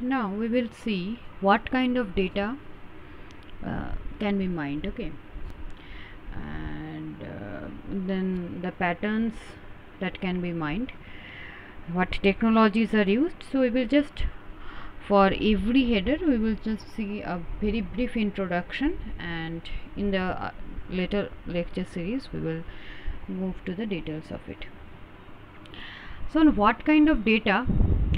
Now we will see what kind of data can be mined. Okay, and then the patterns that can be mined, what technologies are used. So we will just, for every header, we will just see a very brief introduction, and in the later lecture series we will move to the details of it. So on what kind of data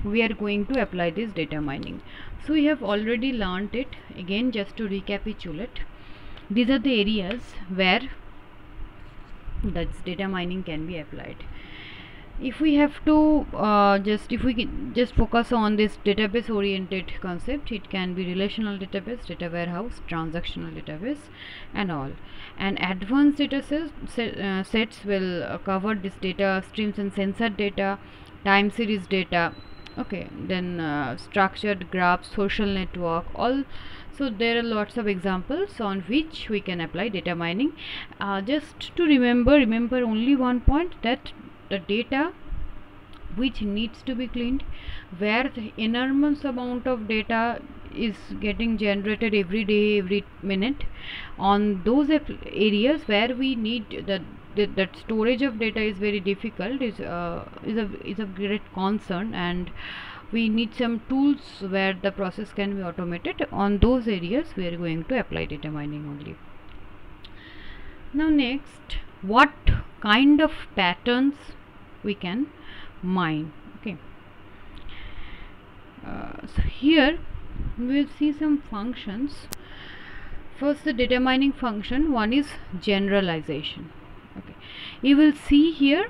we are going to apply this data mining. So we have already learned it. Again, just to recapitulate, these are the areas where that data mining can be applied. If we have to if we just focus on this database oriented concept, it can be relational database, data warehouse, transactional database, and all. And advanced data sets will cover this data streams and sensor data, time series data. Okay, then structured graphs, social network, all. So there are lots of examples on which we can apply data mining. Just to remember only one point, that the data which needs to be cleaned, where the enormous amount of data is getting generated every day, every minute, on those areas where we need that storage of data is very difficult, is a great concern, and we need some tools where the process can be automated. On those areas we are going to apply data mining only. Now next, what kind of patterns we can mine. Okay, so here we will see some functions. First, the data mining function one is generalization. Okay, you will see here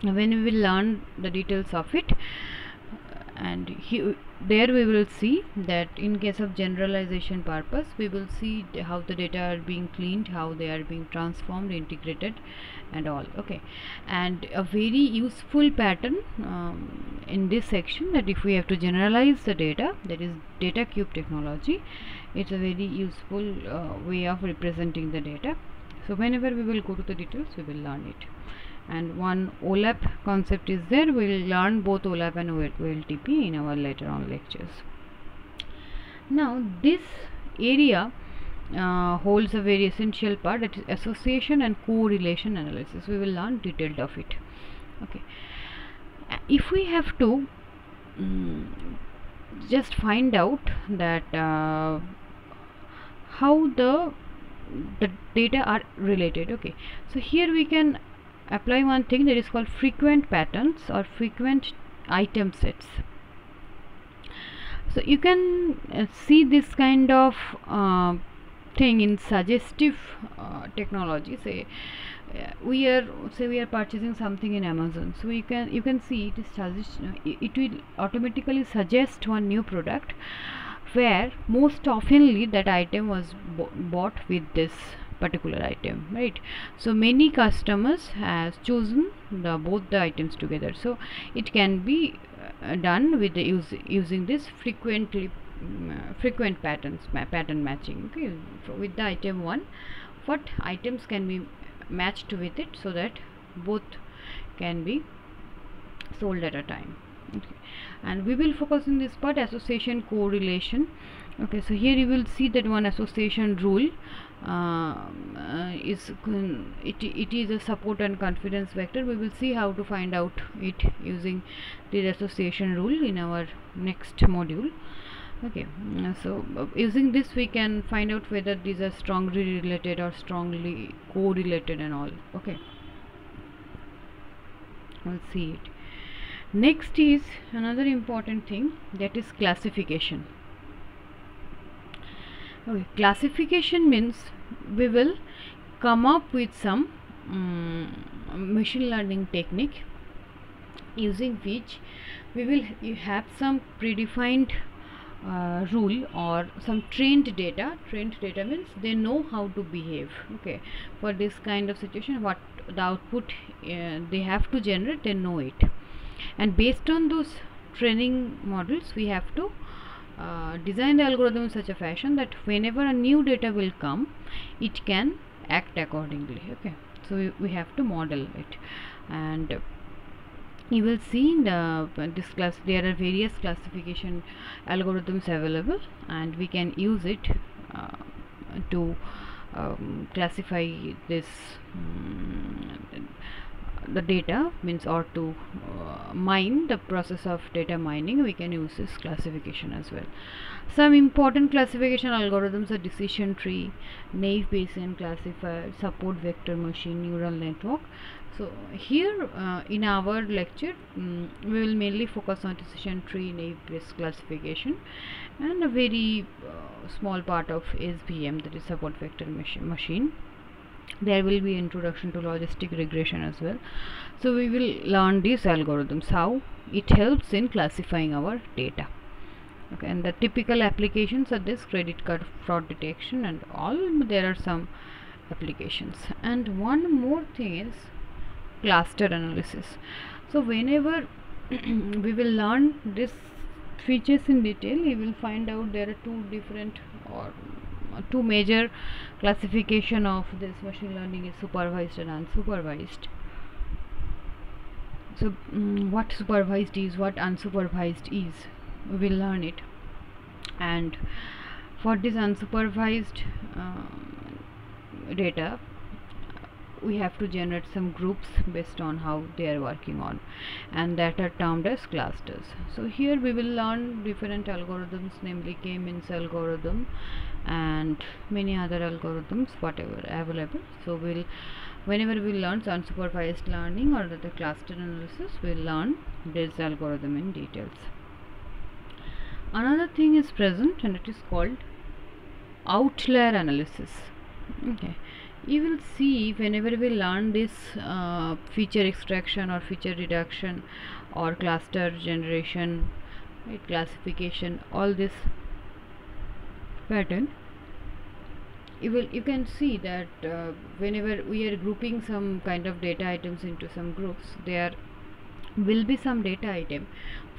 when we will learn the details of it, and here there we will see that in case of generalization purpose, we will see how the data are being cleaned, how they are being transformed, integrated, and all. Okay, and a very useful pattern in this section, that if we have to generalize the data, that is data cube technology. It's a very useful way of representing the data. So whenever we will go to the details, we will learn it. And one OLAP concept is there. We will learn both OLAP and OLTP in our later on lectures. Now this area holds a very essential part, that is association and correlation analysis. We will learn detailed of it. Okay, if we have to just find out that how the data are related. Okay, so here we can apply one thing that is called frequent patterns or frequent item sets. So you can see this kind of thing in suggestive technology. Say we are purchasing something in Amazon, so you can see it will automatically suggest one new product, where most oftenly that item was bought with this particular item, right? So many customers has chosen both the items together. So it can be done with the using this frequent patterns, pattern matching. Okay, with the item 1, what items can be matched with it, so that both can be sold at a time. Okay, and we will focus in this part, association, correlation. Okay, so here you will see that one association rule it is a support and confidence vector. We will see how to find out it using the association rule in our next module. Okay, so using this we can find out whether these are strongly related or strongly correlated and all. Okay, we'll see it. Next is another important thing, that is classification. Okay, classification means we will come up with some machine learning technique, using which we will have some predefined rule or some trained data. Trained data means they know how to behave. Okay, for this kind of situation, what the output they have to generate, they know it, and based on those training models we have to design the algorithm in such a fashion that whenever a new data will come, it can act accordingly. Okay, so we have to model it, and you will see in this class there are various classification algorithms available, and we can use it uh, to classify this the data, means, or to mine, the process of data mining. We can use this classification as well. Some important classification algorithms are decision tree, Naive Bayesian classifier, support vector machine, neural network. So here in our lecture we will mainly focus on decision tree, naive Bayes classification, and a very small part of SVM, that is support vector machine. There will be introduction to logistic regression as well. So we will learn these algorithms, how it helps in classifying our data. Okay, and the typical applications are this: credit card fraud detection and all. There are some applications, and one more thing is cluster analysis. So whenever we will learn this features in detail, you will find out there are two different or two major classification of this machine learning is supervised and unsupervised. So what supervised is, what unsupervised is, we will learn it. And for this unsupervised data, we have to generate some groups based on how they are working on, and that are termed as clusters. So here we will learn different algorithms, namely K-means algorithm and many other algorithms whatever available. So whenever we learn unsupervised learning or the cluster analysis, we'll learn this algorithm in details. Another thing is present, and it is called outlier analysis. Okay, you will see whenever we learn this feature extraction or feature reduction or cluster generation, right, classification, all this pattern, you can see that whenever we are grouping some kind of data items into some groups, there will be some data item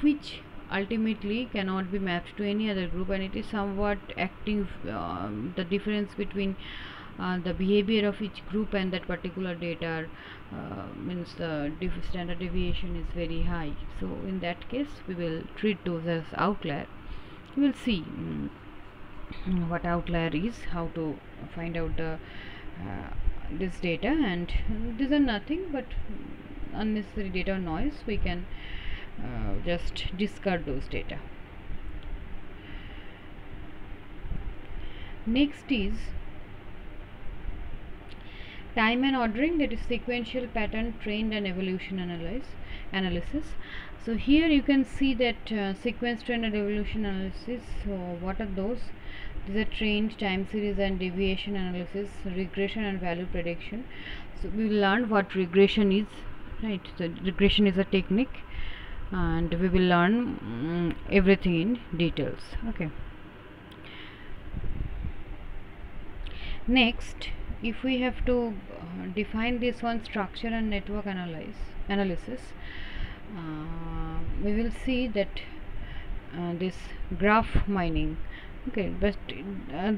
which ultimately cannot be mapped to any other group, and it is somewhat acting the difference between the behavior of each group and that particular data, means the standard deviation is very high. So in that case we will treat those as outlier. We will see what outlier is, how to find out the this data, and these are nothing but unnecessary data noise. We can just discard those data. Next is time and ordering, that is sequential pattern trend and evolution analysis. So here you can see that sequence, trend and evolution analysis. So what are those? These are trend, time series and deviation analysis, regression and value prediction. So we will learn what regression is, right? So regression is a technique, and we will learn everything in details. Okay, next, if we have to define this one, structure and network analysis, we will see that this graph mining. Okay, but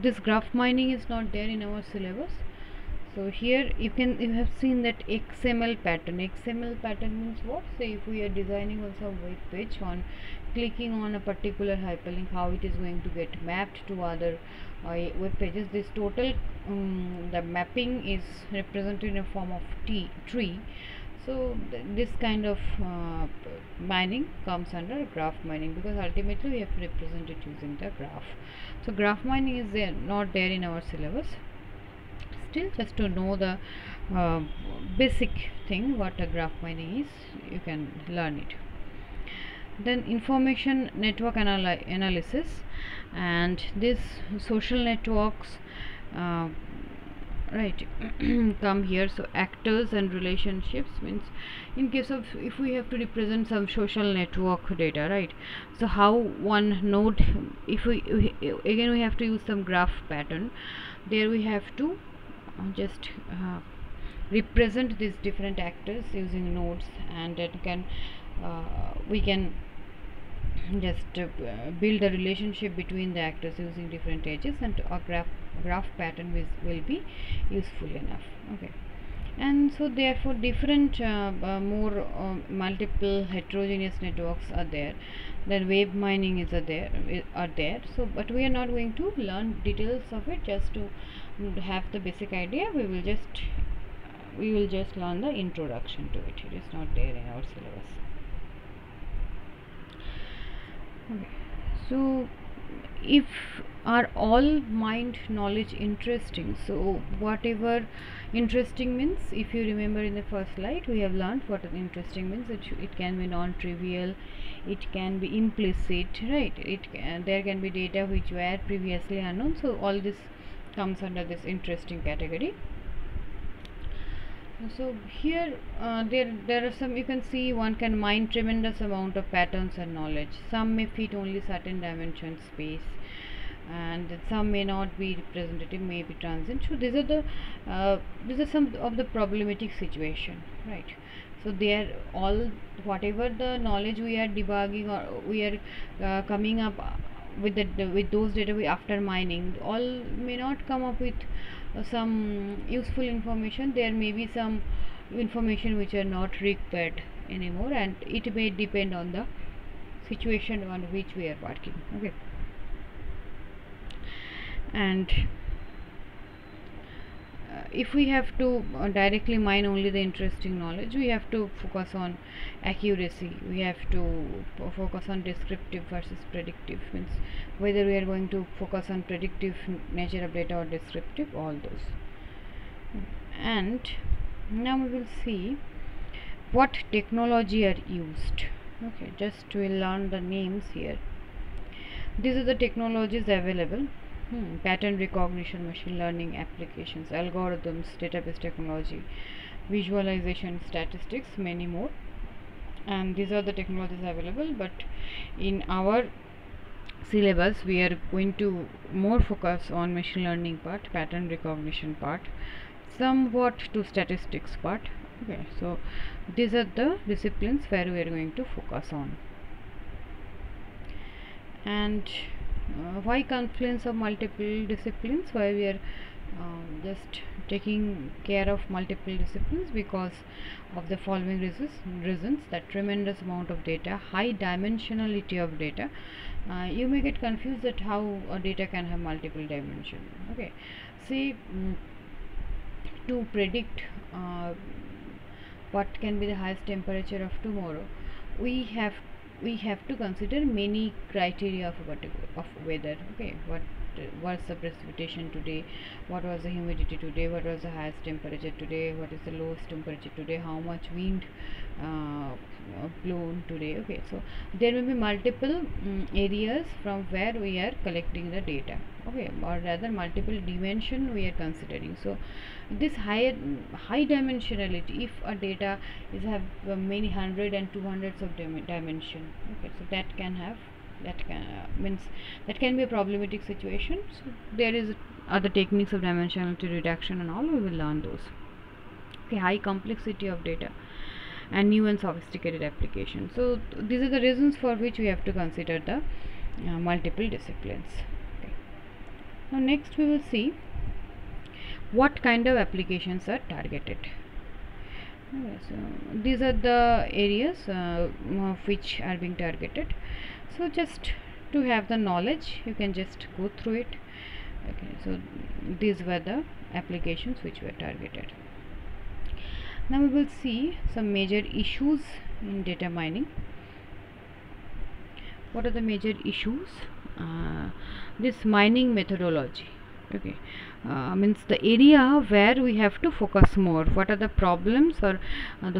this graph mining is not there in our syllabus. So here you have seen that XML pattern. XML pattern means what? Say if we are designing on some web page, on clicking on a particular hyperlink, how it is going to get mapped to other web pages. This total the mapping is represented in a form of tree. So this kind of mining comes under graph mining, because ultimately we have to represent it using the graph. So graph mining is not there in our syllabus. Still, just to know the basic thing what a graph mining is, you can learn it. Then information network analysis, and this social networks right come here. So actors and relationships means, in case of if we have to represent some social network data, right? So how one node, if we again we have to use some graph pattern, there we have to just represent these different actors using nodes, and then we can just build a relationship between the actors using different edges, and a graph pattern will be useful enough. Okay, And so therefore different more multiple heterogeneous networks are there, then web mining is are there. So but we are not going to learn details of it, just to have the basic idea. We will just learn the introduction to it. It is not there in our syllabus. Okay. So if are all mind knowledge interesting? So whatever interesting means, if you remember in the first slide we have learned what interesting means. It can be non-trivial, it can be implicit, right? There can be data which were previously unknown. So all this comes under this interesting category. So here there are some, you can see one can mine tremendous amount of patterns and knowledge. Some may fit only certain dimension space, and some may not be representative, may be transient. So these are some of the problematic situation, right? So they are all, whatever the knowledge we are debugging or we are coming up with with those data after mining, all may not come up with some useful information. There may be some information which are not required anymore, and it may depend on the situation on which we are working. Okay. And if we have to directly mine only the interesting knowledge, we have to focus on accuracy, we have to focus on descriptive versus predictive, means whether we are going to focus on predictive nature of data or descriptive, all those. And now we will see what technology are used. Okay, just we will learn the names here. These are the technologies available. Pattern recognition, machine learning applications, algorithms, database technology, visualization, statistics, many more. And these are the technologies available, but in our syllabus we are going to more focus on machine learning part, pattern recognition part, somewhat to statistics part. Okay, so these are the disciplines where we are going to focus on. And why confluence of multiple disciplines? Why we are just taking care of multiple disciplines? Because of the following reasons: that tremendous amount of data, high dimensionality of data. You may get confused that how data can have multiple dimensions. Okay, see, to predict what can be the highest temperature of tomorrow, we have to consider many criteria of weather. Okay, what was the precipitation today, what was the humidity today, what was the highest temperature today, what is the lowest temperature today, how much wind blown today. Okay, so there will be multiple areas from where we are collecting the data. Okay, or rather multiple dimension we are considering. So this high dimensionality, if a data is have many hundred and 200s of dimension, okay, so that can means that can be a problematic situation. So there is other techniques of dimensionality reduction and all, we will learn those. Okay, high complexity of data and new and sophisticated applications. So these are the reasons for which we have to consider the multiple disciplines. Okay. Now next we will see what kind of applications are targeted. Okay, so these are the areas which are being targeted. So just to have the knowledge, you can just go through it. Okay, so these were the applications which were targeted. Now we will see some major issues in data mining. What are the major issues? This mining methodology. Okay, means the area where we have to focus more. What are the problems, or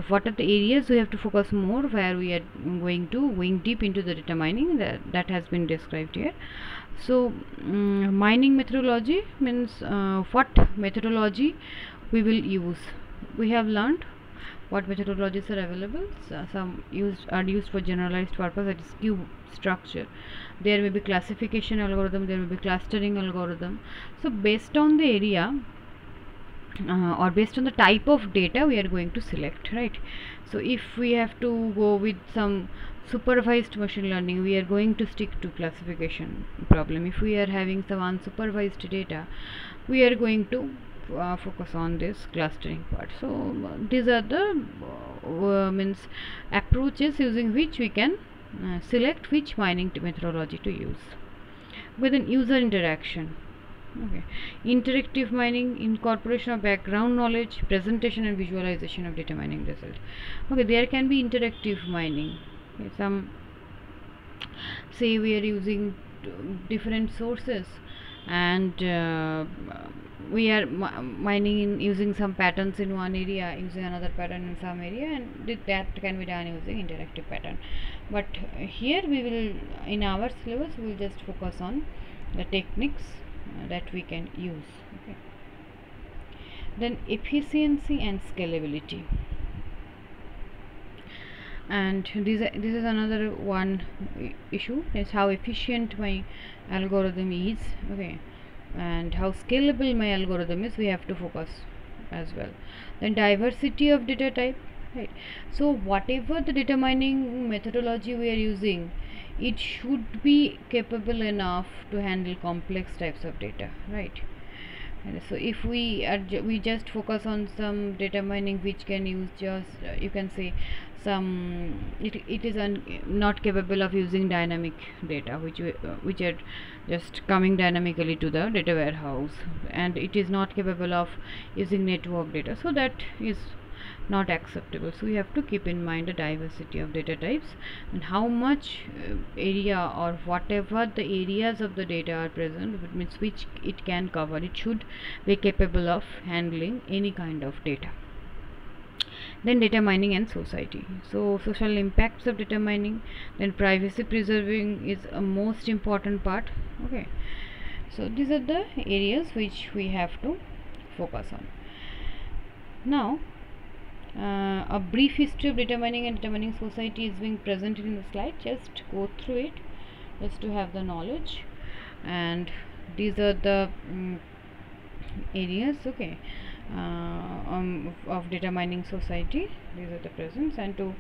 what are the areas we have to focus more, where we are going deep into the data mining, that has been described here. So mining methodology means what methodology we will use. We have learned what methodologies are available. So some are used for generalized purpose, that is cube structure. There may be classification algorithm, there may be clustering algorithm. So based on the area or based on the type of data we are going to select, right? So if we have to go with some supervised machine learning, we are going to stick to classification problem. If we are having some unsupervised data, we are going to focus on this clustering part. So these are the means approaches using which we can select which mining methodology to use. Within user interaction, okay, interactive mining, incorporation of background knowledge, presentation and visualization of data mining result. Okay, there can be interactive mining. Okay, some say we are using different sources and we are mining in using some patterns in one area, using another pattern in some area, and that can be done using interactive pattern. But here we will, in our syllabus, we will just focus on the techniques that we can use. Okay. Then efficiency and scalability, and this is another one issue, is how efficient my algorithm is, okay, and how scalable my algorithm is. We have to focus as well. Then diversity of data type, right? So whatever the data mining methodology we are using, it should be capable enough to handle complex types of data, right? And so if we are we just focus on some data mining which can use just you can say some it is not capable of using dynamic data which are just coming dynamically to the data warehouse, and it is not capable of using network data, so that is not acceptable. So we have to keep in mind the diversity of data types and how much area or whatever the areas of the data are present, which means which it can cover. It should be capable of handling any kind of data. Then data mining and society. So social impacts of data mining, then privacy preserving is a most important part. Okay, so these are the areas which we have to focus on. Now a brief history of data mining and data mining society is being presented in the slide. Just go through it just to have the knowledge, and these are the areas, okay, of data mining society. These are the presents, and to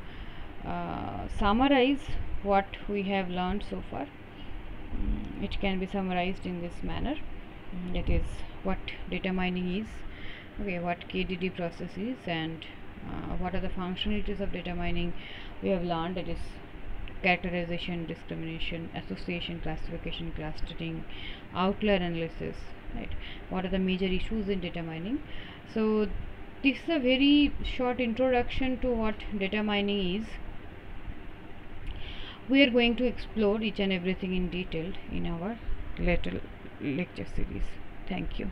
summarize what we have learned so far, it can be summarized in this manner. That is what data mining is, okay, what KDD process is, and what are the functionalities of data mining we have learned. That is characterization, discrimination, association, classification, clustering, outlier analysis, right? What are the major issues in data mining? So this is a very short introduction to what data mining is. We are going to explore each and everything in detail in our later lecture series. Thank you.